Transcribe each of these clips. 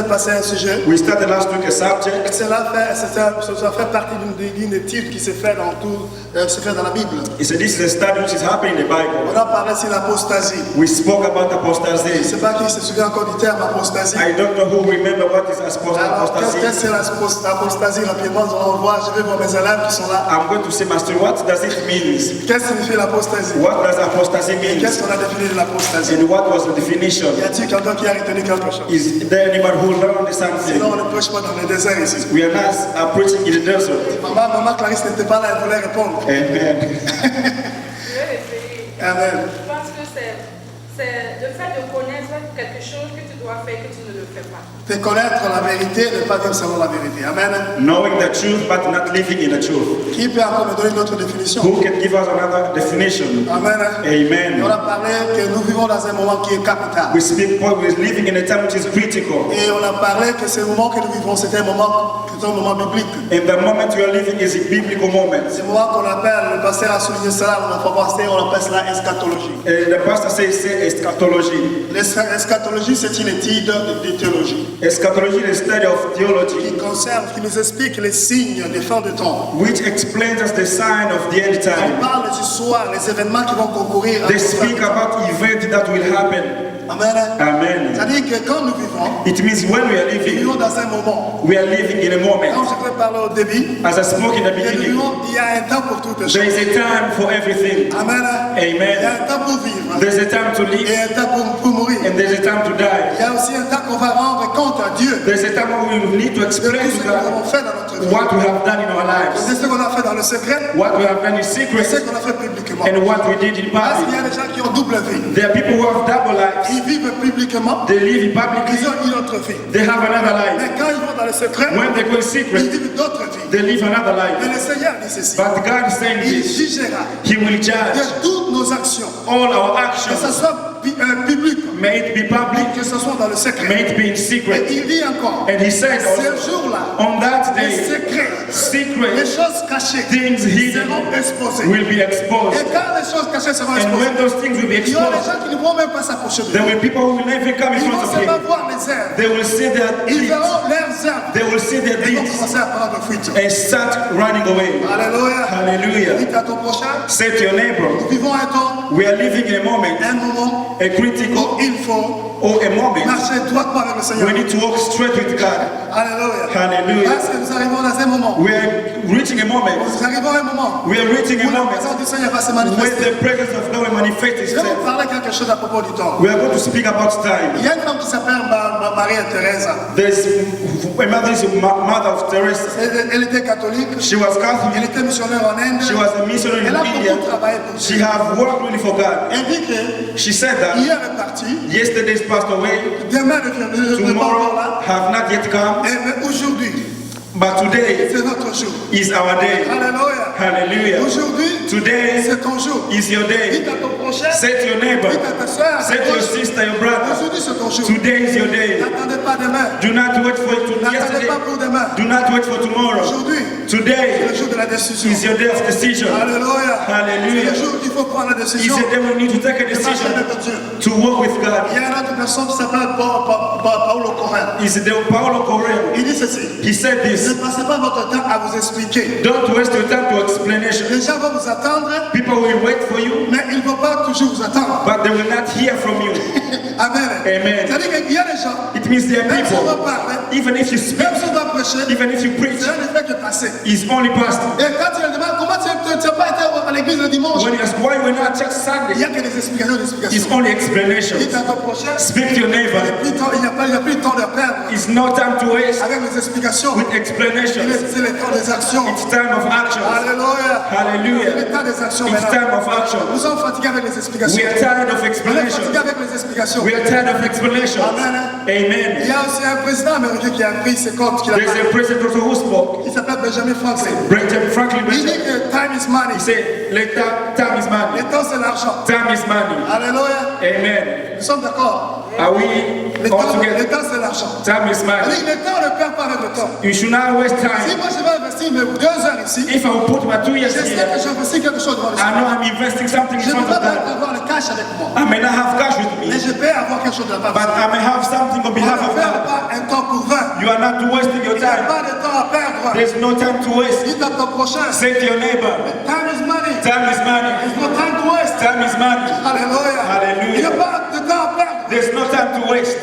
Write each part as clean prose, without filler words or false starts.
semaine passée un sujet. We started last week a subject. Ça fait partie d'une étude qui se fait dans la Bible. He said this is a study which is happening in the Bible. On a parlé sur l'apostasie. We spoke about Je ne apostasy. sais pas qui se souvient encore du terme apostasie. I don't know who remember what is Alors, apostasy. qu'est-ce que c'est l'apostasie? Rapidement, nous allons voir. Je vais voir mes élèves qui sont là. I'm going to say, Master, what does it mean? Qu'est-ce que signifie l'apostasie? What does apostasy mean? Qu'est-ce qu'on a défini de l'apostasie? And what was the definition? Y a-t-il quelqu'un qui a retenu quelque chose? Is there anyone who learned something? Sinon, on ne prêche pas dans le désert ici. We are not preaching in the desert. Maman Clarisse n'était pas là, elle voulait répondre. Amen. Je vais essayer. Amen. Je pense que c'est le fait de connaître quelque chose que tu dois faire que tu ne le fais pas. De connaître la vérité, ne pas vivre selon la vérité. Amen. Knowing the truth but not living in the truth. Qui peut encore me donner une autre définition? Who can give us another definition? Amen. Amen. On a parlé que nous vivons dans un moment qui est capital. We're living in a time which is critical. Et on a parlé que ce moment que nous vivons, c'est un moment biblique. And the moment we are living is a biblical moment. C'est un moment qu'on appelle, le pasteur a souligné cela, on appelle cela eschatologie. And the pastor says eschatology. L'eschatologie, c'est une étude de théologie. Eschatology is a study of theology Qui nous explique les signes des fins de temps. which explains us the sign of the end On time. parle des histoires, les événements qui vont concourir à They notre speak fin. about events that will happen. Amen. Amen. C'est-à-dire que quand nous vivons, It means when we are nous living, vivons dans un moment. we are living in a Quand moment. je peux parler au début, As I spoke in the que nous beginning, vivons, il y a un temps pour toutes there choses. is a time for everything. Amen. Il y Amen. a un temps pour vivre There's a time to et live un temps pour mourir. and there's a time to Il die. y a aussi un temps qu'on va rendre compte à Dieu There's a time when we need to de tout explain ce to que nous God avons fait dans notre vie. what we have done in our lives, C'est ce qu'on a fait dans le secret what we have done in et ce secret, qu'on a fait publiquement. and what we did in Parce qu'il y public. a des gens qui ont double vie. There are people who have double lives. Ils vivent publiquement, They live ils publicly, ont une autre vie. they have another life. Mais quand ils vont dans le secret, When they go in ils secret, vivent d'autres vies. they live another Mais life. le Seigneur dit ceci. But God is saying Il this. jugera He will de judge toutes nos actions. all our Que ce actions. soit public, May it be public, que ce soit dans le secret. may it be in Et secret. il dit encore, And he said ce also, jour-là, on that les day, secrets, les secret choses cachées things hidden seront exposées. will be Et exposed. quand les choses cachées seront And exposées, when those things will be il y aura des exposed, gens qui ne vont même pas s'approcher de there lui. will be people who will never come in Ils front vont of seulement him. voir les œuvres. They will see their Ils deeds. verront leurs œuvres. They will see their Et ils vont deeds commencer à prendre fuite. and start running away. Alléluia. Hallelujah. Dites à ton prochain, Say to your neighbor, nous vivons un temps, we are living in a moment, un moment a critical où il faut or a moment. marcher droitement avec le Seigneur. We need to walk straight with God. Alléluia. Hallelujah. Parce que nous arrivons dans un moment. We are reaching a moment. Nous arrivons à un moment We are reaching a où la moment présence du Seigneur va se when manifester. the presence of God will manifest Je vais vous itself. parler quelque chose à propos du temps. We are going to speak about Il time. y a une femme qui s'appelle Maria-Thérèse. There's a mother is a mother of Teresa. Elle était catholique. She was Elle Catholic. était missionnaire en Inde. She was a missionary Elle a in India. beaucoup travaillé pour She Dieu. have worked really for God. Elle dit que She said that hier est parti, yesterday's passed away, demain ne vient pas tomorrow encore là. have not yet come, Et aujourd'hui, but today c'est notre jour. is our day. Alléluia. Hallelujah. Aujourd'hui, Today c'est ton jour. is your day. Dites à ton prochain, Say to your neighbor, dites à ta soeur, say to your sister, your brother, aujourd'hui c'est ton jour. today is your day. N'attendez pas demain. Do not wait for N'attendez yesterday. pas pour demain. Do not wait for tomorrow. Aujourd'hui, c'est Today le jour de la décision. is your day of decision. Alléluia. Hallelujah. C'est le jour où il faut prendre la Is décision the day we need to take a de marcher decision avec Dieu. to walk with God. Il y a une autre personne qui s'appelle Paulo Coelho. Is the Paulo Coelho. Il dit ceci. He said Ne this. passez pas votre temps à vous expliquer. Don't waste your time to explanation. Les gens vont vous attendre, People will wait for you, mais ils ne vont pas toujours vous attendre. but they will not hear from you. Amen. Amen. C'est-à-dire qu'il y a des gens, It means there are même si on va people, parler, even if you speak, même si on va prêcher, even if you preach, c'est un effet qui est passé. is only past. Et quand tu leur demandes comment tu n'as pas été à l'église le dimanche, When you ask why we're not church il Sunday, n'y a que des explications, it's only explanations. Dites à ton prochain, Speak to your neighbor. il n'y a plus de temps de perdre It's no time to waste avec les explications. with explanations. C'est le temps des actions. It's time of action. Alléluia. C'est Hallelujah. le temps des actions It's time maintenant. of action. Nous sommes fatigués avec les explications. We are tired of On est explanations. fatigués avec les explications. We are tired of explanations. Amen. Il Amen. y a aussi un président américain qui a pris ses comptes, qu'il a There's a president also who spoke. il s'appelle Benjamin Franklin. Benjamin Franklin. Il dit Benjamin. que time is money. He said, later, time is Le money. temps c'est l'argent. Time is money. Alléluia. Amen. Nous sommes d'accord. Are we Le all temps together? c'est l'argent. Time is Il money. dit le temps ne perd pas avec le temps. You should not waste Si time. moi je vais investir mes 2 heures ici, If I will put my 2 years je sais here, que j'investis quelque chose devant le I Seigneur. know I'm investing something in Je ne front peux of pas God. avoir le cash avec moi. I may not have cash with Mais me, je peux avoir quelque chose de la part de but Dieu. I may have something on On behalf ne of perd God. pas un temps pour You are not wasting your Il n'y a time. pas de temps à perdre. There's no time to waste. Dis à ton prochain. Say to your neighbor, Time is money. time is money. There's no time to waste. Time is money. Alléluia. Hallelujah. Il n'y a pas de temps à perdre. There's no time to waste.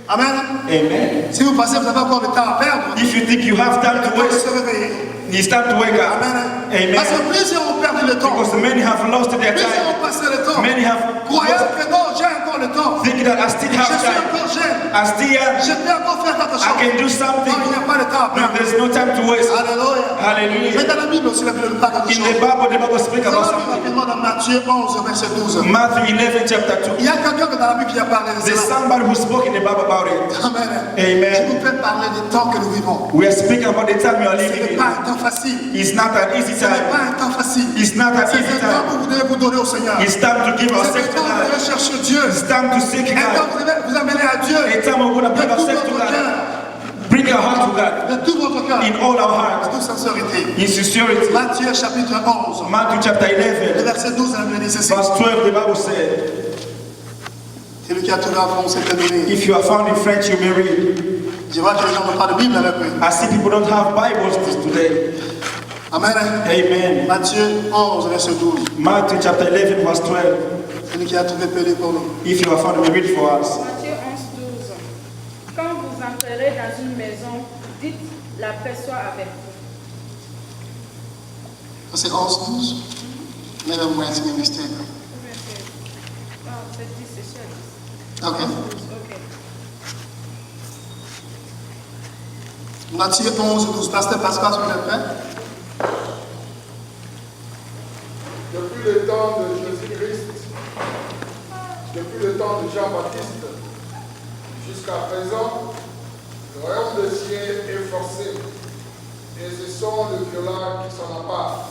Amen. Amen. Si vous pensez que vous avez encore de temps à perdre, If you think you have time to il faut waste, se réveiller. it's time to wake up. Amen. Amen. Parce que plusieurs ont perdu le temps. Because many have lost their Plusieurs time. ont passé le temps. Many have Croyant que non, j'ai encore le temps. thinking that I still Je have suis time. encore jeune. I still Je peux encore faire quelque I can do chose. Non, something. il n'y a pas de temps à No, perdre. there's no time to waste. Alléluia. Mais Hallelujah. dans la Bible aussi, la Bible nous parle quelque In chose. the Bible speaks Nous about allons lire something. rapidement dans Matthieu 11, verset 12. Matthew 11, chapter 2. Il y a quelqu'un dans la Bible qui a parlé de There's cela. somebody who spoke in the Bible about it. Amen. Amen. Je vous fais parler du temps que nous vivons. We are speaking about the time you are Ce living n'est in. pas un temps facile. It's not an easy Ce n'est time. pas un temps facile. It's not an C'est easy un temps time. que vous devez vous donner au Seigneur. It's time to give C'est ourselves un to temps où vous God. devez chercher Dieu. It's time to seek Un temps God. où vous devez vous amener à Dieu. A time we're going to De bring tout ourselves to votre God. cœur. Bring our heart to God. De tout votre cœur. In all our De hearts. toute sincérité. In sincerity. Matthieu chapitre 11. Matthew chapter Le 11, verset 12, la Bible dit ceci. verse 12, the Bible said, C'est lui qui a trouvé en français, c'est donné. if you are found in French, you may read. Je vois que les gens n'ont pas de Bible avec eux. I see people don't have Bibles today. Amen. Amen. Matthieu 11, verset 12. Matthew chapter 11, verse 12. Celui qui a trouvé peut lire pour nous. If you are found, you may read for us. Matthieu 11, 12. Quand vous entrerez dans une maison, dites la paix soit avec vous. C'est 11, 12. Maybe I'm writing a mistake. Non, c'est 10, c'est sûr. Ok. 12, ok. Matthieu 11, 12. Pasteur Pascal, s'il vous plaît. Depuis le temps de Jésus-Christ, depuis le temps de Jean-Baptiste, jusqu'à présent, le royaume des cieux est forcé, et ce sont les violents qui s'en emparent.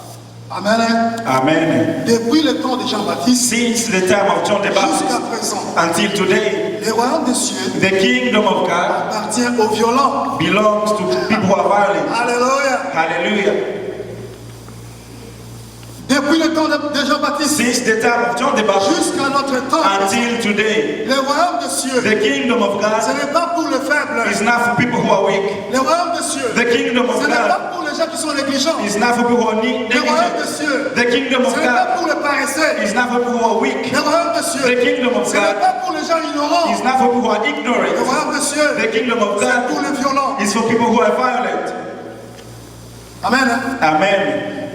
Amen. Amen. Depuis le temps de Jean-Baptiste Since the time of John the jusqu'à Baptist présent, until today, le royaume des cieux the kingdom of God appartient aux violents. belongs to people who are violent. Alléluia. Hallelujah. Depuis le temps de Jean-Baptiste Since the time of John the Baptist jusqu'à notre temps, until today, le royaume des cieux, the kingdom of ce God n'est pas pour les faibles. is not for people who are weak. Le royaume des cieux, The kingdom of ce n'est God pas pour les gens qui sont négligents. is not for people who are Le royaume des negligent. cieux, The kingdom of ce n'est pas God pour les paresseux. is not for people who are weak. Le royaume des The cieux, kingdom of ce n'est God pas pour les gens ignorants. is not for people who are Le ignorant. royaume des cieux, The kingdom of c'est pour God les violents. is for people who are violent. Amen. Amen.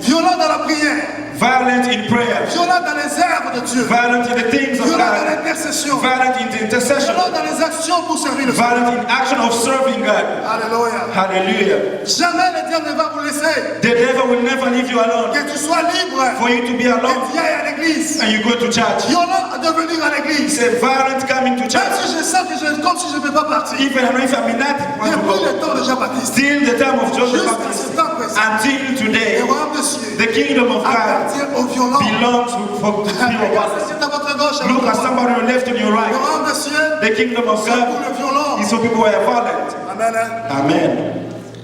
Violents dans la prière, Violent in prayer. violents dans les œuvres de Dieu, Violent in the things of violents dans God. l'intercession, Violent in the intercession. violents dans les actions pour servir le Seigneur. Violent in action of serving God. Alléluia. Hallelujah. Jamais le diable ne va vous laisser. The devil will never leave you alone. Que tu sois libre For you to be et alone tu ailles à l'église. and you go to church. Violent de venir à l'église. It's a violent coming to Même church. si je sens que comme si je ne peux pas partir. Even if I'm not want to Depuis go. le temps de Jean-Baptiste Still the time of John the jusqu'à Baptist ce temps présent, until le today, royaume des cieux the kingdom of God appartient aux violents. belongs to people of God. C'est à votre gauche, à Look votre at droite. somebody on your left and your Le right. royaume des cieux, The kingdom of c'est pour God les violents. is for people who are violent. Amen. Amen.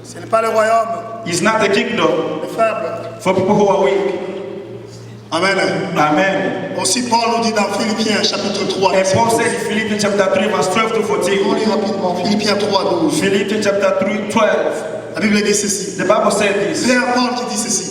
Ce n'est pas le royaume It's not the kingdom des faibles. for people who are weak. Amen. Amen. Aussi, Paul nous dit dans Philippiens chapitre 3. And Paul said in Philippians chapter 3, verse 12 to On 14. lit rapidement. Philippiens 3, 12. Philippians chapter 3, 12. La Bible dit ceci. The Bible said this. Frère Paul qui dit ceci.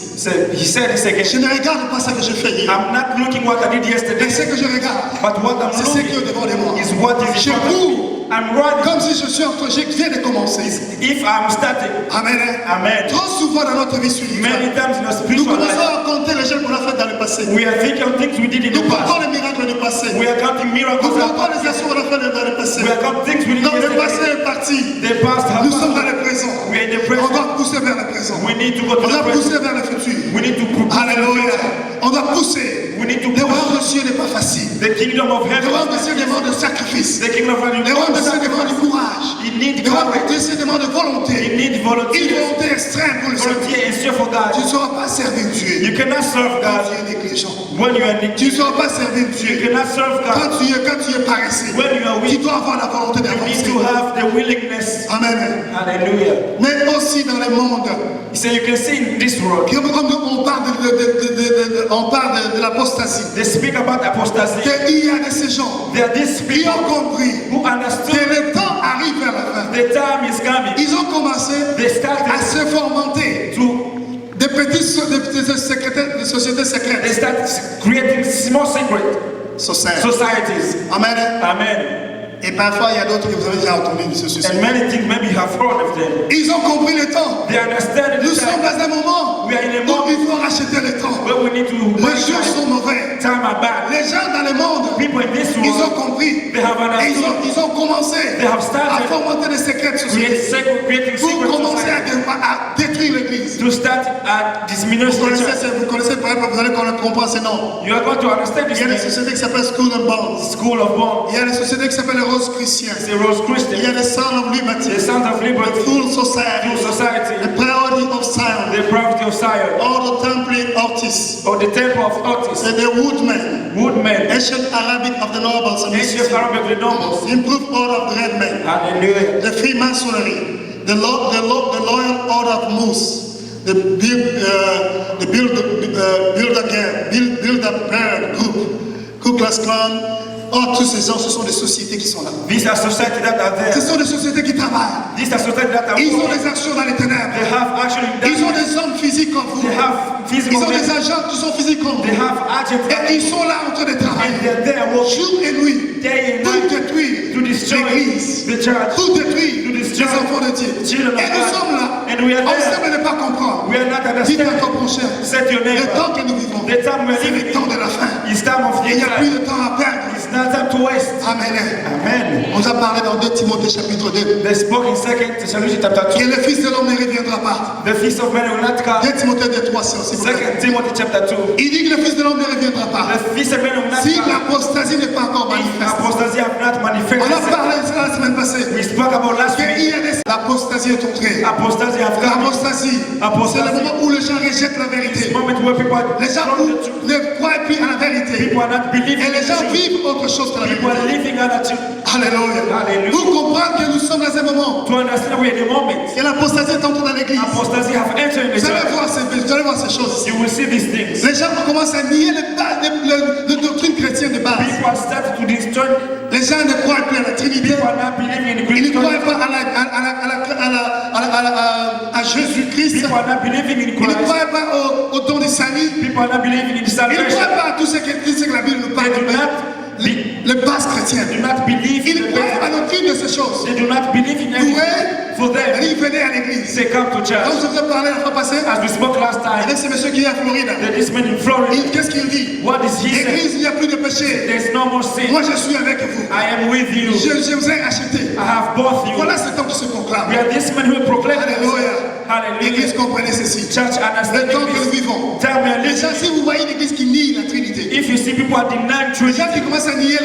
He said this Je again. ne regarde pas ce que je fais hier. I'm not looking what I did Mais yesterday, ce que je regarde, but what I'm c'est ce qui est looking devant de moi. is what is Je in front of me. cours I'm running. comme si je viens de commencer. If I'm starting, Amen. Amen. Trop souvent dans notre vie spirituelle, Many times in our nous spiritual commençons life, à compter les choses qu'on a faites dans le passé. we are thinking of things we did in Nous the comptons past. les miracles du passé. We are counting miracles Nous that comptons les happened. actions qu'on a faites dans le passé. We are counting things we did Non, le passé yesterday. est parti. The past has Nous sommes dans passed. le présent. We are in the On present. doit pousser vers le présent. We need to go to On the doit present. pousser vers le futur. We need to push. Alléluia. On doit pousser. We need to Le royaume push. des cieux n'est pas facile. The kingdom of Le royaume des heaven. cieux demande de sacrifice. The kingdom of heaven. Le royaume des cieux demande du courage. You need Le royaume courage. des cieux demande de You volonté. need Une volunteers. volonté extrême pour le Seigneur. Volunteer and serve for Tu God. ne sauras pas servir Dieu You cannot serve quand God tu es négligent. when you are Tu ne negligent. sauras pas servir You Dieu cannot serve God quand tu es paresseux. when you are Tu weak. dois avoir la volonté You need d'avancer. to have the willingness. Amen. Hallelujah. Mais aussi dans le monde, So you can see in this world, comme on parle on parle de l'apostasie. they speak about apostasy. Il y a de ces gens There are these qui people ont compris who que understood le temps arrive vers la fin. The time is coming. Ils ont commencé They started à se fomenter des petites des sociétés secrètes. They start creating small secret societies. Amen. Amen. Et parfois, il y a d'autres que vous avez déjà entendu de ce sujet. And many things maybe you have heard of them. Ils ont compris le temps. They understand Nous the sommes time. dans un moment We are in a où moment il faut racheter le temps. where we need to Les jours sont mauvais. time are bad. Les gens dans le monde, People in this ils ont world, compris. they have Et understood. ils ont commencé They have à started fomenter des secrets sociétés. creating Pour secret commencer societies à détruire l'église. to start dismissing the church. Vous connaissez par exemple, vous allez comprendre ces noms. You are going to understand Il this y a des name. sociétés qui s'appellent School and Bonds. School of Bond, Il y a des sociétés qui s'appellent les Roses Chrétiens. the Rose Il y Christian, a des Sons of Liberty. the Sons of The Liberty, Full Society. Full Society, The Priority of Zion. the Prophet of Zion, All the Temple Artists. or the Temple of Otis, And the Woodmen. Woodmen, Ancient Arabic of the Nobles and Ancient Mississippi. Arabic, the nobles. Improved Order of the Red Men. Hallelujah. The Freemasonry. The Loyal Order of Moose. The Bilderberg Group. Ku Klux Klan. Oh, tous ces gens, ce sont des sociétés qui sont là. These are societies that are Ce there. sont des sociétés qui travaillent. These are societies that are Ils ont working. des actions dans les ténèbres. They have action in Ils ont darkness. des hommes physiques comme vous. They have Ils physical ont des men. agents qui sont physiques comme They vous. have agents. Et ils sont là en train de And travailler. they're there working Jour et nuit. day and Pour night détruire to destroy l'église. the church. Pour détruire To les destroy enfants de Dieu. children of Et nous God. sommes là. And we are On there. semble ne pas comprendre. We are not Dites à understanding. ton prochain. Set your Le neighbor. temps que nous vivons, The time we're c'est le living temps de la fin. is time of Il the n'y a plus time. de temps à perdre. It's not time to waste. Amen. Amen. On nous a parlé dans 2 Timothée chapitre 2. They spoke in 2 Thessalonians chapter Que 2. le Fils de l'homme ne reviendra pas. The feast of men will not come. 2 Timothée 2, 3, s'il vous plaît. 2 Timothy chapter 2. Il dit que le Fils de l'homme ne reviendra pas. The feast of men will not Si come. l'apostasie n'est pas encore If manifeste. apostasy have not On a manifested. parlé de cela la semaine passée. We spoke about last Que week. l'apostasie est entrée. Apostasy have come. L'apostasie, c'est le moment où les gens rejettent la vérité. The moment where people are Les gens ne croient plus à la vérité. people are not believing Et les in gens the truth. vivent autre chose que la People are vérité. living on the truth. Alléluia. Hallelujah. Vous comprenez que nous sommes dans un moment To understand we're in the moment. que l'apostasie est entrée dans l'église. Apostasy have entered in the Vous allez church. vous allez voir ces choses. You will see these things. Les gens commencent à nier les doctrines chrétiennes de base. People are starting to destroy. Les gens ne croient plus à la Trinité. People are not believing in the Ils ne Christ. croient pas à Jésus-Christ. People are not believing in Ils ne Christ. croient pas au don du salut. People are not believing in Ils ne salvation. croient pas à tout ce que la Bible nous parle. They do not Les bases chrétiennes. do not believe Ils in ne the croient pas à faith. l'aucune de ces choses. They do not believe in anything. For Pour them, ils venaient à l'église. they come to Comme church. je vous ai parlé la fois passée, As we spoke last time, avec ce monsieur qui est à Floride. this man in Florida, Qu'est-ce qu'il dit? what is he saying? Église, il n'y a plus de péché. There's no more sin. Moi, je suis avec vous. I am with you. Je vous ai racheté. I have bought you. Voilà ce temps qui se proclame. We are this man who proclaim. Alléluia. L'église, Hallelujah. comprenez ceci. Church, Le understand temps que nous this. vivons. Time we are Les living. gens, si vous voyez une église qui nie la Trinité, If you see people are denying les truth, gens qui commencent à nier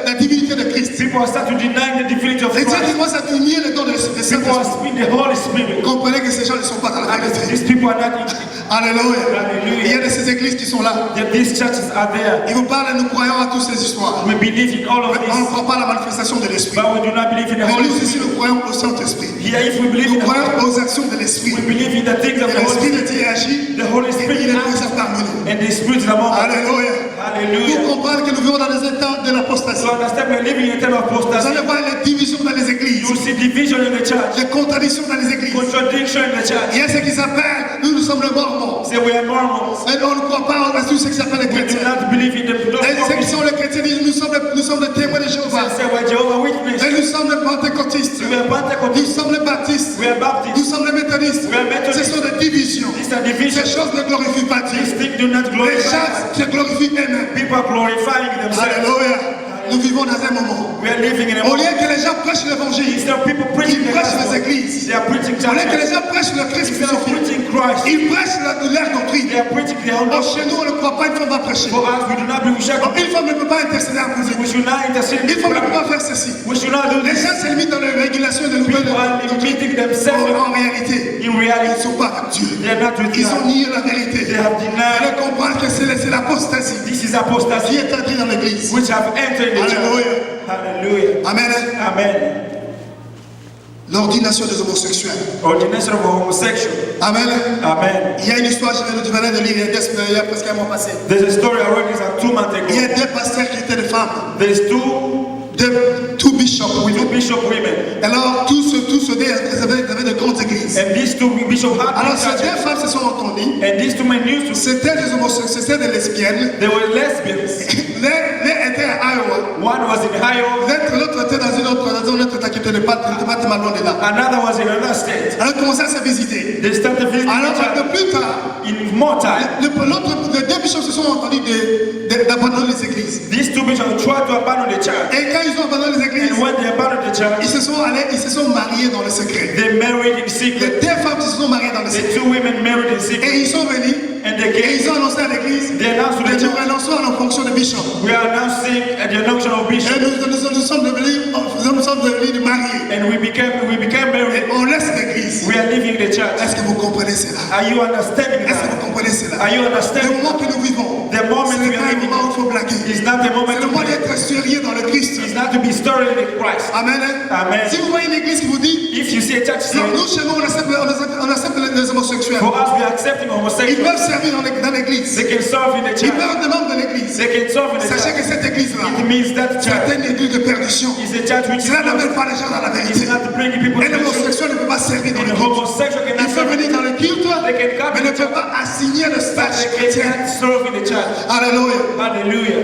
la divinité de Christ, people are starting to deny the divinity of les gens qui Christ. commencent à nier le don de People are Saint-Esprit, speaking the Holy Spirit. comprenez que ces gens ne sont pas dans la vérité. These people are not in. Alléluia. Hallelujah. Il y a de ces églises qui sont là. These churches are there. Ils vous parlent et nous croyons à toutes ces histoires. We believe in all of On ne this, croit pas à la manifestation de l'Esprit. but we do not believe in the Mais Holy nous ici, Spirit. nous croyons au Saint-Esprit. Here, if we believe Nous in the croyons Holy aux actions de l'Esprit. we believe in the things of Et the Holy l'Esprit Spirit. de Dieu agit The Holy et Spirit il est acts, présent parmi nous. and the Spirit is among us. Alléluia. Hallelujah. Vous comprenez que nous vivons dans les états de l'apostasie. So understand we're living in a time of Vous apostasy. allez voir les divisions dans les églises, You see division in the church, les contradictions dans les églises. contradiction in the church. Il y a ce qui s'appelle, nous sommes les Mormons. Say we are Mormons. Et on ne croit pas à tout ce qui s'appelle les We do chrétiens. not believe in the Et ceux qui sont les chrétiens disent nous sommes les témoins de Jéhovah. Say we're Jehovah Witness. Et nous sommes les pentecôtistes. We are Nous Pentecostals. sommes les baptistes. We are Nous Baptists. sommes les méthodistes. We are Methodists. Ce sont des divisions. These are Ces divisions. choses ne glorifient pas Dieu. These things do not Les glorify. gens qui glorifient eux-mêmes. People are glorifying themselves. Alléluia. Nous vivons dans un moment. We are living in a Au lieu moment. que les gens prêchent l'évangile, Instead of people preaching ils the prêchent les gospel, églises. they are preaching Au lieu que les churches. gens prêchent le Christ Instead of crucifié, preaching Christ, ils prêchent leur doctrine. they are preaching their own Or doctrine. chez nous, on ne croit pas, une femme va prêcher. For us, we do not believe we shall. Or une femme ne peut pas intercéder pour We vous. should not intercede. Une femme ne peut pas faire ceci. We should not do Les this. gens se limitent dans les régulations de nouvelles People are limiting themselves. En réalité, In ils ne reality, sont pas avec Dieu. they are not with Ils ont God. nié la vérité. They have denied. Ils comprennent que c'est l'apostasie This is qui apostasy est entrée dans l'église. which have entered the church. Alléluia. Hallelujah. Amen. Amen. L'ordination des homosexuels. Ordination of a homosexual. Amen. Amen. Il y a une histoire, je venais de lire il y a presque un mois passé. There's a story I read this 2 months Il y ago. a deux pasteurs qui étaient des femmes. There's two Two bishops. bishop women. Alors tous deux avaient de grandes églises. And these two bishops had Alors these ces deux churches. femmes se sont entendues. And these two men used to, C'était des homosexuels, c'était des lesbiennes. they were lesbians. L'un était à Iowa. One was in Ohio, L'autre était dans une autre état qui était pas tellement loin de là. another was in another state. Alors ils commençaient à se visiter. They started visiting Alors each de other. plus tard, In more time, les deux bishops se sont entendus d'abandonner les églises. these two bishops tried to abandon the church. Et quand ils ont abandonné les églises, And when they abandoned the church, ils se sont mariés dans le secret. they married in Les secret. deux femmes se sont mariées dans le The secret. two women married in secret. Et ils sont venus And they et came. ils ont annoncé à l'église They announced to the que nous church, renonçons à nos fonctions de bishop. we are announcing at the announcement of Et bishop. nous sommes devenus mariés. And we became married. On laisse l'église. We are leaving the church. Est-ce que vous comprenez cela? Are you understanding Est-ce que that? vous comprenez cela? Are you Le understanding? moment que nous vivons, The moment ce we n'est pas are un living moment où il faut blaguer. is not the moment C'est le to moment play. d'être sérieux dans le Christ. It's not to be stirring in Christ. Amen. Amen. Si vous voyez une église qui vous dit, If you see a church non, saying, nous chez nous on accepte les homosexuels. for us we are accepting Ils homosexuals, peuvent servir dans l'église. they can serve in the Ils church. peuvent être membres de l'église. They can serve in the Sachez que church. cette église-là, It means that c'est church une église de perdition. is a church which is Cela not, n'amène pas les gens dans la vérité. it's not bringing people Et to the truth. l'homosexuel ne peut pas servir dans And le the culte. homosexual Il cannot peut serve, venir dans le culte, They can come mais ne peut pas assigner le but statut they chrétien. cannot serve in the church. Alléluia. Hallelujah.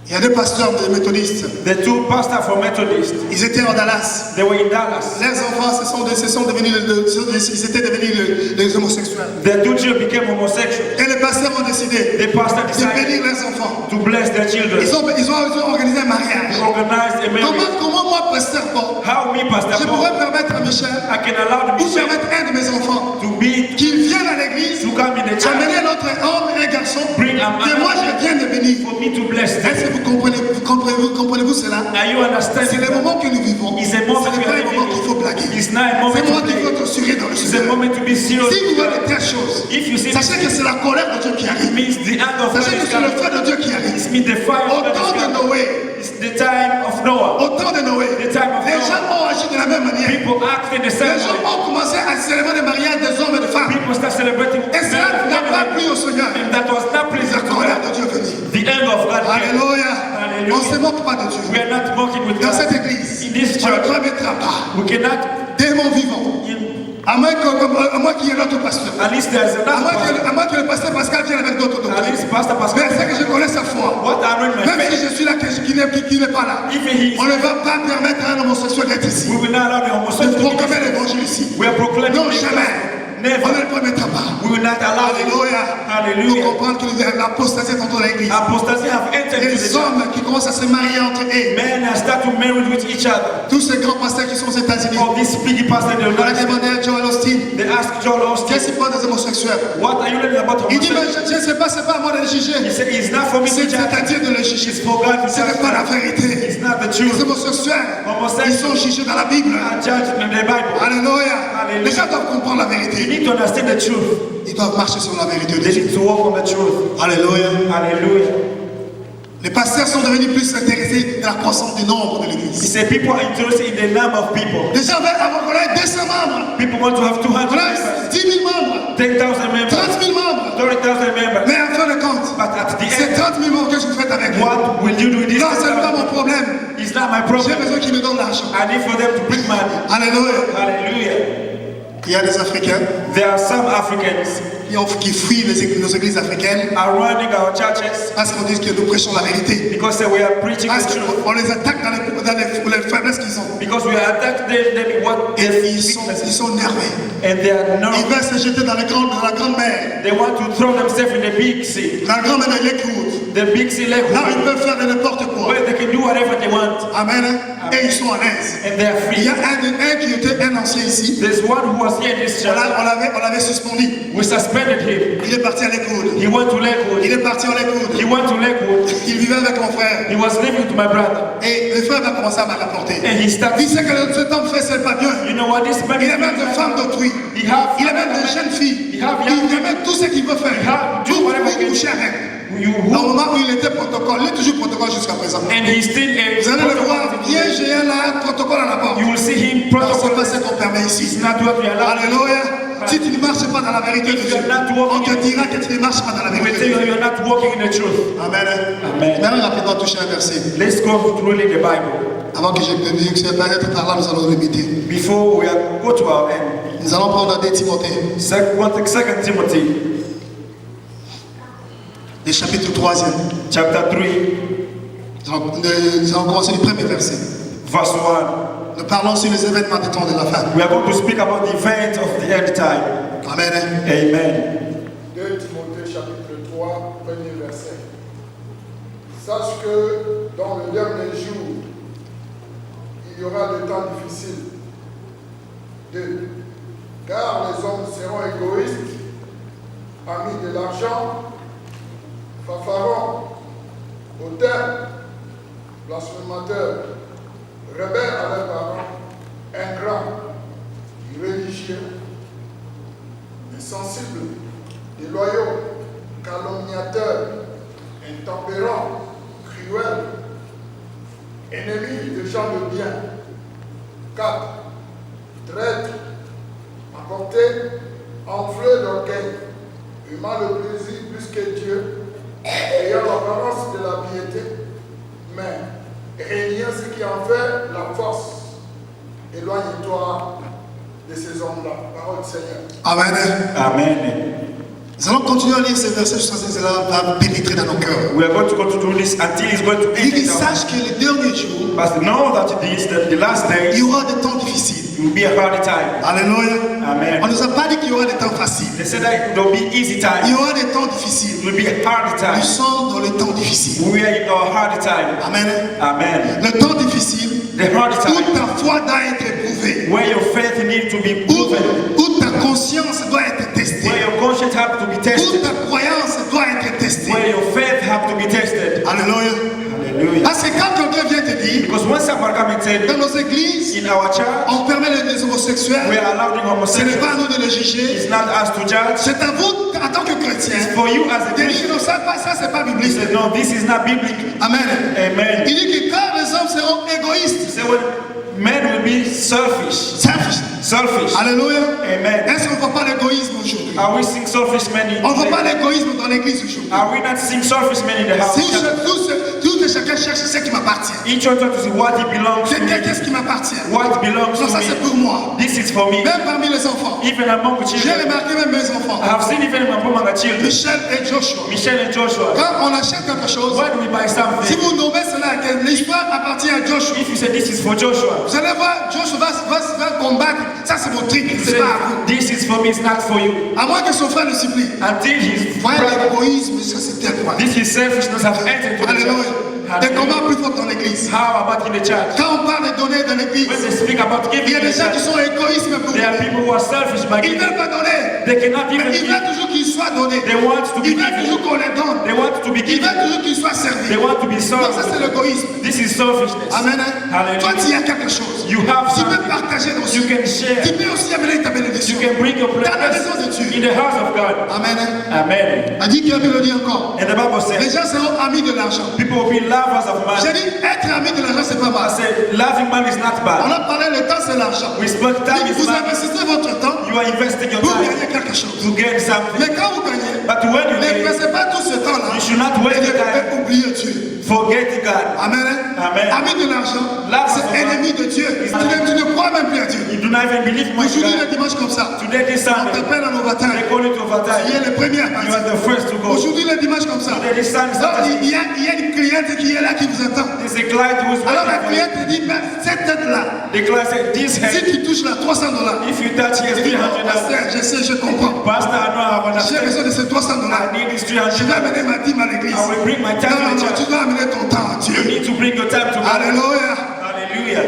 Il y a deux pasteurs de méthodistes. The two pastors from Methodist, Ils étaient en Dallas. they were in Dallas. Leurs enfants ils étaient devenus les homosexuels. The two children became homosexual. Et les pasteurs ont décidé The pastor de decided bénir leurs enfants. to bless their children. Ils ont organisé un mariage. Organized a marriage. Comment moi, pasteur Paul, How me, Pastor je Paul, pourrais permettre à Michel I can allow the ou bishop permettre un de mes enfants to be, qu'il vienne à l'église, to come in the church, amener notre homme et un garçon, bring a que moi je viens de bénir. for me to bless Est-ce them. que comprenez-vous cela? Are you C'est understanding? le moment que nous vivons. It's Ce a moment n'est we pas are un moment qu'il faut living. blaguer. It's not a C'est moment un moment to qu'il faut play. être assuré dans le It's a Seigneur. moment to be serious. Si vous voyez de telles choses, If you see sachez que c'est la colère de Dieu qui it arrive. means the hand of God Sachez que is c'est le coming. feu de Dieu qui arrive. It means the fire Au of God temps is de coming. Noé, It's the time of Noah. au temps de Noé, The time of les gens Noah. ont agi de la même manière. People act in the same Les gens way. ont commencé à célébrer les mariages des hommes et des femmes. People start celebrating. Et cela n'a pas plu au Seigneur. And that was not pleasing La to colère God. de Dieu venue. The end of God came. Alléluia. Alléluia. On ne se moque pas de Dieu. We are not mocking with Dans cette God. église, In this on ne church, permettra pas we cannot, démon vivant. À moins qu'il y ait notre pasteur. at least there's À moins another que le pasteur Pascal vienne avec d'autres pastor. At doctrines. least Pastor Mais Pascal. c'est que je connais sa foi. What I know in my Même faith, si je suis là, qui n'est pas là. if he On is, ne va pas permettre à un homosexuel d'être ici. we will not allow the De homosexual to proclamer l'évangile ici. We are proclaiming Non, the jamais. On Never. ne le permettra pas. We will not allow it. Alléluia. Hallelujah. Pour comprendre que l'apostasie est entrée dans l'église. Apostasy have entered into the Les church. hommes qui commencent à se marier entre eux. Men have started to marry with each other. Tous ces grands pasteurs qui sont aux États-Unis. All these big pastors, On a demandé à Joel Austin, they ask Joel Austin, qu'est-ce qu'il pense des homosexuels? what are you learning about Il dit, mais homosexuality? je ne sais pas, c'est pas à moi de le He juger. said, it's not for me to C'est judge. à Dieu de le juger. It's for God to Ce n'est pas la judge. vérité. It's not the Les truth. homosexuels, ils sont jugés dans la Bible. Are judged in the Bible. Alléluia. Alléluia. Les gens doivent comprendre la You vérité. need to understand the truth. Ils doivent marcher sur la vérité de They Dieu. need to walk on the truth. Alléluia. Hallelujah. Les pasteurs sont devenus plus intéressés dans la croissance du nombre de He l'église. said people are interested in the number of people. Les gens veulent avoir qu'on ait 200 membres, People want to have 200 qu'on members, ait 10 000 membres, 10,000 members, 30 000 membres. 30,000 members. Mais en fin de compte, But at the c'est end, 30 000 membres que vous faites avec moi. what will you do with this? Non, ce n'est pas mon problème. It's not my J'ai problem. besoin qu'ils me donnent l'argent. I need for them to bring money. Alléluia. Hallelujah. Il y a des Africains There are some Africans qui fuient nos églises africaines are running our churches parce qu'on dit que nous prêchons la vérité. because we are preaching Parce the truth. qu'on les attaque dans les faiblesses qu'ils ont. Because we are attacking them in what Et they ils sont nerveux. and they are Ils not. veulent se jeter dans la grande mer. They want to throw themselves in the big sea. La grande mer de l'écoute. The big sea lake Là, ils peuvent faire de n'importe quoi. where they can do whatever they want Amen. Et ils sont à l'aise. and they are Il y free. a un qui était un ancien ici. There's one who was here in this church. On l'avait suspendu. We suspended him. Il est parti à l'écoute. He went to Il Lakewood. est parti en l'écoute. He went to Lakewood. Il vivait avec mon frère. He was living with my brother. Et le frère va commencer à me rapporter. And he Il started. sait que cet homme fait, c'est pas bien. You know what this man Il a même des femmes d'autrui. He have. Il a même des jeunes filles. Il a même tout ce qu'il veut faire. Do Tout whatever pour he coucher can. avec. You Au moment où il était protocole, il est toujours protocole jusqu'à présent. and he's still a Vous allez le voir, bien géant là, protocole à la porte. You will see him Non, c'est protocol. pas ce qu'on permet ici. It's not what we allow. Alléluia. Si tu ne marches pas dans la vérité de If Dieu, you are not on walking te dira que tu ne marches pas dans la We vérité tell de you Dieu. you're not walking in the truth. Amen. Amen. Maintenant, rapidement toucher un verset. Let's go through the Bible. Avant que je puisse être par là, nous allons limiter. Before we go to our end, Nous allons prendre 2 Timothée, 2 Timothy, le chapitre 3e. chapter 3, Nous allons commencer du premier verset. verse 1. Nous parlons sur les événements du temps de la fin. We are going to speak about the event of the end time. Amen. Amen. 2 Timothée chapitre 3, premier verset. Sache que dans le dernier jour, il y aura des temps difficiles. 2. Car les hommes seront égoïstes, amis de l'argent, fanfarons, hautains, blasphémateurs, rebelles à leurs parents, ingrats, irréligieux, insensibles, déloyaux, calomniateurs, intempérants, cruels, ennemis des gens de bien. 4. Traîtres, emportés, enflés d'orgueil, aimant le plaisir plus que Dieu, ayant l'apparence de la piété, mais régnant ce qui en fait la force. Éloigne-toi de ces hommes-là. Parole du Seigneur. Amen. Amen. Nous allons continuer à lire ces versets jusqu'à ce que cela va pénétrer dans nos cœurs. We are going to continue this until it's going to Il dit, end. sache que les derniers jours, But know that it is the last il days y aura des temps difficiles. will be a hard time. Alléluia. Amen. On ne nous a pas dit qu'il y aura des temps faciles. They said that it will be easy Il y time. aura des temps It difficiles. will be a hard Nous time. sommes dans les temps difficiles. We are in a hard time. Amen. Amen. Le temps difficile The hard où time ta foi doit être éprouvée, where your faith needs to be où, proven, où ta conscience doit être testée, where your conscience have to be où tested, ta croyance doit être testée. where your faith have to be tested. Alléluia. Hallelujah. Parce que quand quelqu'un vient te dire, Because when someone come and tell dans you nos églises, in our church on permet les we homosexuels, are allowing ce n'est homosexuals, pas à nous de les juger. it's not us to judge. C'est à vous, en tant que chrétien, It's for you as a de Christian. dire non, ça c'est pas He biblique. said, no, this is not biblical. Amen. Amen. Il dit que quand les hommes seront He égoïstes, said, when men will be selfish. Selfish. Alléluia. Amen. Est-ce qu'on ne voit pas l'égoïsme aujourd'hui? Are we seeing selfish men in On ne voit pas the l'égoïsme dans l'église aujourd'hui. Are we not seeing selfish men in the house? Si tout et chacun cherche ce qui m'appartient. Each one tries to see what he belongs to. Qu'est-ce qui m'appartient? What belongs Non, to ça c'est me. pour moi. This is for me. Même parmi les enfants. Even among the J'ai children. remarqué même mes enfants. I have seen even among the children. Michel et Joshua. Michelle and Joshua. Quand on achète quelque chose, When we buy si something, vous nommez cela que l'histoire appartient à Joshua, if you say this is for Joshua, vous allez voir, Joshua va combattre. Ça c'est votre truc, you c'est say, pas à vous. this is for me, it's not for you. À moins que son frère le supplie. Until his Voyez brother, l'égoïsme, ça c'était quoi? this is selfishness have entered to the Alléluia. church. Des Hallelujah. combats plus forts dans l'église. How about in the church? Quand on parle de donner dans l'église, When they speak about il giving y a in the des gens qui church, sont égoïstes pour there are donner. people who are selfish by Ils ne giving. veulent pas donner. They cannot Mais even ils veulent give. toujours qu'il soit donné. They want to be Ils veulent toujours given. qu'on les donne. They want to be Ils given. veulent toujours qu'il soit servi. They want to be Donc ça served. c'est l'égoïsme. This is selfishness. Amen. Hallelujah. Toi tu as quelque chose. You have Tu peux something. partager aussi. You can share. Tu peux aussi amener ta bénédiction. You can bring your Dans la maison de blessings Dieu. in the house of God. Amen. Amen. A dit qu'il a le dit encore. And the Bible Les says gens seront amis de l'argent. people will be lovers of J'ai man. dit être ami de l'argent c'est pas I mal. said loving man is not On bad. a parlé le temps c'est l'argent. We spoke time is Vous money. investissez votre temps You are investing your pour time gagner quelque chose. to gain something. Mais quand vous gagnez, But when you ne gain, passez pas tout ce temps-là you should not waste et your time ne oublier Dieu. forgetting God. Amen. Amen. Ami de l'argent, Love c'est of ennemi de Dieu. Tu ne crois même plus à Dieu. You do not even believe much Aujourd'hui, le God. dimanche comme ça, Today this on Sunday, t'appelle en they overtime. call it Tu es overtime. le premier à You partir. are the first to go. Aujourd'hui, le dimanche comme ça, Today this Sunday, donc, il y a une cliente qui est là qui vous attend. there's a client who is Alors la waiting for cliente te dit, mais cette tête-là, you. The client said, this si head, tu touches là $300, if you touch here, tu dis, non, $300. pasteur, je sais, je comprends. Pastor, I know I have J'ai understand. besoin de ces $300. I need this Je vais $300. amener ma dîme à l'église. I will bring my time Non, non, to non, the tu church. dois amener ton temps à You Dieu. need to bring your time to God. Alléluia. Hallelujah.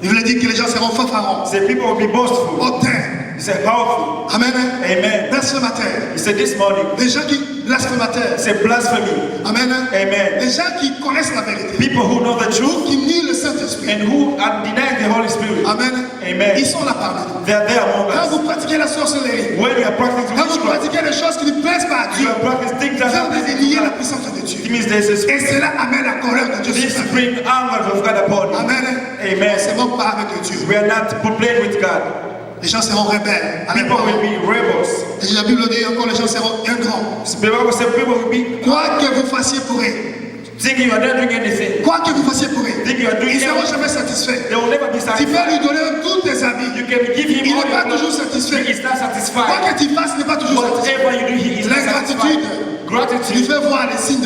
Il voulait dire que les gens seront fanfarons, He said, people will be boastful. hautains. He said, powerful. Amen. Amen. Blasphémateurs. He said, this morning, Des gens qui blasphémateurs. he said, blasphemy. Amen. Amen. Des gens qui connaissent la vérité. People who know the truth Qui nient le Saint-Esprit. and who are denying the Holy Spirit. Amen. Amen. Ils sont là parmi nous. They are there among Quand us. vous pratiquez la sorcellerie, When you are practicing quand vous witchcraft, pratiquez des choses qui ne plaisent pas à you Dieu, are practicing things that vous are avez dénié la puissance de Dieu. It means there's a Et spirit. cela amène la colère de Dieu sur This sa vie. bring anger of God upon you. Amen. Amen. On se moque pas avec Dieu. We are not playing with God. Les gens seront rebelles. People Amen. will be rebels. Et la Bible dit encore, les gens seront ingrats. The Bible says people will be Quoi que vous fassiez pour eux, Think you are not doing anything. Quoi que vous fassiez pour eux, Think you are doing ils ne seront everything. jamais satisfaits. They will never be Tu peux satisfied. lui donner même tous tes amis. You can give him Il all n'est pas your toujours clothes. satisfait. He is not Quoi satisfied. que tu fasses, il n'est pas toujours satisfait. Whatever you do, he is not L'ingratitude satisfied. lui Gratitude, fait voir les signes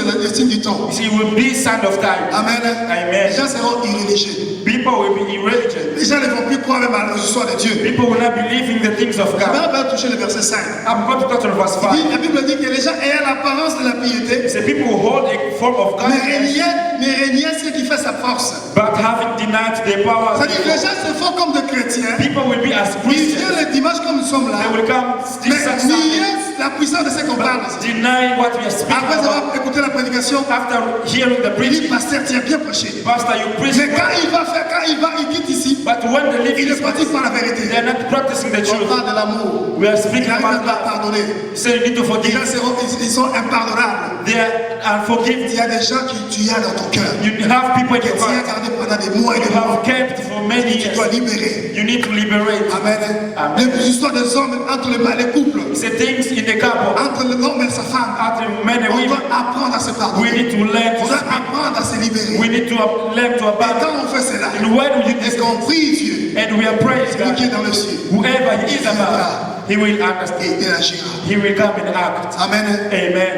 du temps. you see, will be sign of time. Amen. Amen. Les gens seront irréligieux. People will be irreligious. Les gens ne vont plus croire même à l'histoire de Dieu. People will not believe in the things of Je God. vais toucher le verset 5. I'm going to touch on verse Il dit, 5. la Bible dit que les gens ayant l'apparence de la piété, It's the people who hold a form of mais godliness, reniant ce qui fait sa force. but having denied the power of C'est-à-dire que les God. gens se font comme des chrétiens. People will be as Ils Christians. viennent le dimanche comme nous sommes là. They will come Mais this Sunday, nier la puissance de ce qu'on parle. but denying what we are speaking Après about. avoir écouté la prédication, After hearing the il dit, preaching, pasteur, tu as bien prêché. Pastor, you preach, Mais quand il quitte ici, but when they leave il ne this pratique pas la vérité. they are not practicing the On truth. parle de l'amour. We are Il speaking n'arrive about pas à love. pardonner. So you need to Les forgive. gens ils sont impardonnables. They are unforgiving. Il y a des gens qui tu as dans ton cœur. You have people in Que your tu as heart gardé pendant des mois et you des mois. have kept for many Tu dois years. libérer. You need to liberate. Amen. Amen. Les histoires des hommes entre les couples, It's the things in the couple, entre l'homme et sa femme. after men and On doit women, apprendre à se we pardonner. need to learn On to doit speak. apprendre à se libérer. We need to learn to Et abandon. quand on fait cela, And when we do et this, qu'on prie Dieu, and we are praying lui qui est God, dans le ciel, whoever he is about, he will understand. et il agira. He will come and act. Amen. Amen.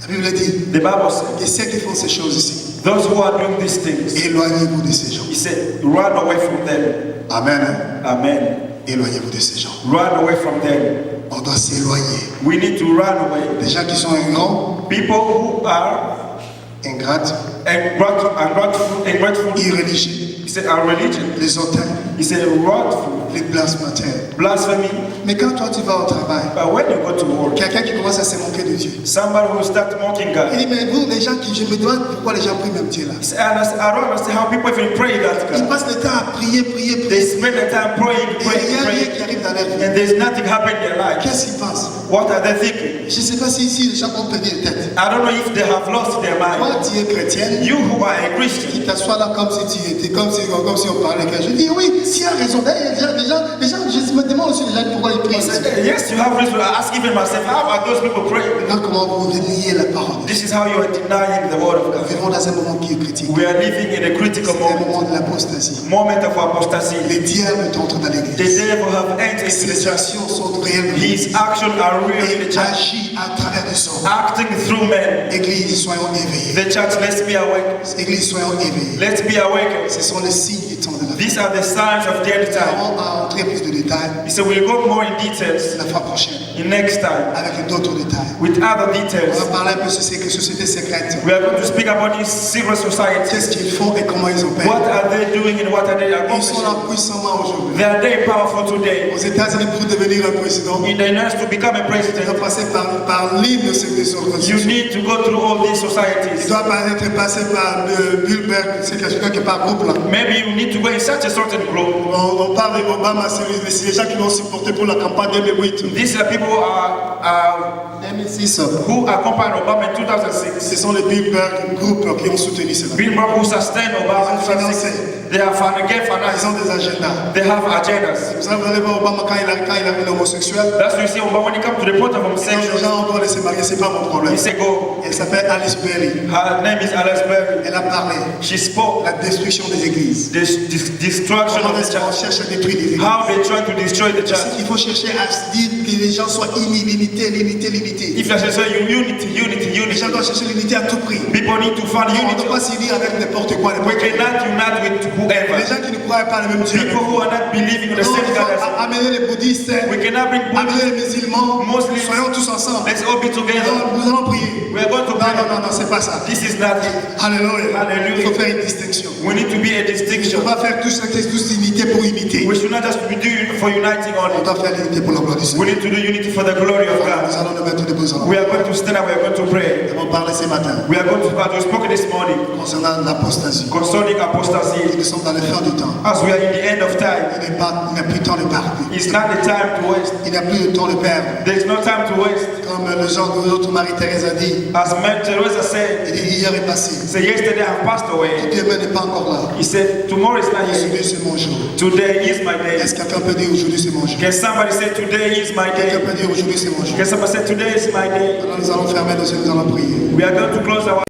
La Bible dit, The Bible says, et ceux qui font ces choses ici, those who are doing these things, éloignez-vous de ces gens. he said, run away from them. Amen. Amen. Éloignez-vous de ces gens. Run away from them. On doit s'éloigner. We need to run away. Des gens qui sont ingrats, People who are ingrates, ungrateful, irréligieux, he said, are religion. les hautains, He said, wrathful, les blasphémateurs. blasphemy. Mais quand toi tu vas au travail, But when you go to work, quelqu'un qui commence à se moquer de Dieu, somebody will start mocking il God. dit, mais vous, les gens qui, je me demande pourquoi les gens prient même Dieu là. He said, I don't understand how people even pray that Ils God. passent le temps à prier, prier, They prier. spend the time praying, Et il praying, n'y a rien praying, qui arrive dans leur vie. and there's nothing happening in their life. Qu'est-ce qu'ils pensent? What are they thinking? Je ne sais pas si ici les gens ont perdu la tête. I don't know if they have lost their Toi, mind. tu es chrétienne, You who are a Christian, qui t'assois là comme si tu étais, comme si on parlait. Je dis oui, tu as raison. D'ailleurs, les gens, je me demande aussi les gens pourquoi ils prient. he said, yes, you have reason. I ask even myself, how are those people praying? Regarde comment vous reniez la parole. This is how you are denying the word of Nous God. vivons dans un moment qui est critique. We are living in a critical C'est un moment, moment de l'apostasie. moment of apostasy. Les diables entrent dans The l'église. devil have entered into the Ses church. actions sont réelles. His actions are real in the Il church, agit à travers des hommes. acting through men. Église, soyons éveillés. The church, let's be awake. Église, soyons éveillés. Let's be awake. Ce sont les signes du temps de la vie. These are the signs of the end Nous time. allons entrer plus de détails He said, we'll go more in details la fois prochaine in next time avec d'autres détails. with other On details. va parler un peu de ces sociétés secrètes. We are going to speak about these secret societies. Qu'est-ce qu'ils font et comment ils opèrent. What are they doing and what are they Ils sont accomplishing? là puissamment aujourd'hui. They are very powerful today. Aux États-Unis, pour devenir un président, In the United States, to become a il doit president, passer par l'hymne de ces you organisations. need to go through all these Il societies. doit pas être passé par Bilberg, c'est quelqu'un qui est par groupe là. Maybe you need to go in such a certain group. On parle d'Obama, c'est les gens qui l'ont supporté pour la campagne 2008. These are people are 2006. who accompanied Obama in 2006. Ce sont les Bilberg group qui ont soutenu cela. Bill Burr who sustained Obama in 2006. They have again Ils financed. ont des agendas. They have agendas. Vous savez, vous allez voir Obama quand il a homosexuel. That's why you see Obama when it comes to the point of Les homosexuality, gens ont droit de se marier, c'est pas mon problème. he said go. Elle s'appelle Alice Berry. Her name is Alice Berry. Elle a parlé She spoke la destruction des églises. destruction Comment of the est-ce qu'on church. cherche à détruire les églises? How they try to destroy the church. Il faut chercher à se dire que les gens soient limités. If you say unity, Les gens doivent chercher l'unité à tout prix. people need to find On ne unity. peut pas s'unir avec n'importe quoi. We cannot unite with Les whoever. gens qui ne croient pas le même Dieu. People who are not believing in the Donc, same il God faut as amener les bouddhistes, we cannot bring amener Buddhists. les musulmans. Muslims. Soyons tous ensemble. Let's all be together. Donc, nous allons prier. We are going to pray. Non, c'est pas ça. This is not it. Alléluia. Alléluia. Il faut faire une distinction. We need to be a Il ne distinction. faut pas faire tous unité pour imiter. We should not just be doing for uniting On only. doit faire l'unité pour la gloire du We Seigneur. need to do unity for the glory of Nous God. allons nous mettre debout. We are going to stand up. We are going to pray. Nous allons parler ce matin We are going to, as we spoke this morning, concernant l'apostasie. concerning apostasy. Nous sommes dans le fin du temps. As we are in the end of time, Il n'y a plus de temps de perdre. it's not the time to waste. Il n'y a plus de temps de perdre. There is no time to waste. Comme le genre de notre Marie-Thérèse a dit, As Mère Teresa said, il dit hier est passé. say yesterday I have passed away. Demain n'est pas encore là. He said tomorrow is not here. Aujourd'hui c'est mon jour. Today is my day. Est-ce que quelqu'un peut dire aujourd'hui c'est mon jour? Can somebody say today is my Quelqu'un day? peut dire aujourd'hui c'est mon jour. Can somebody say today is my day? Alors nous allons fermer nos yeux, nous allons prier. We are going to close our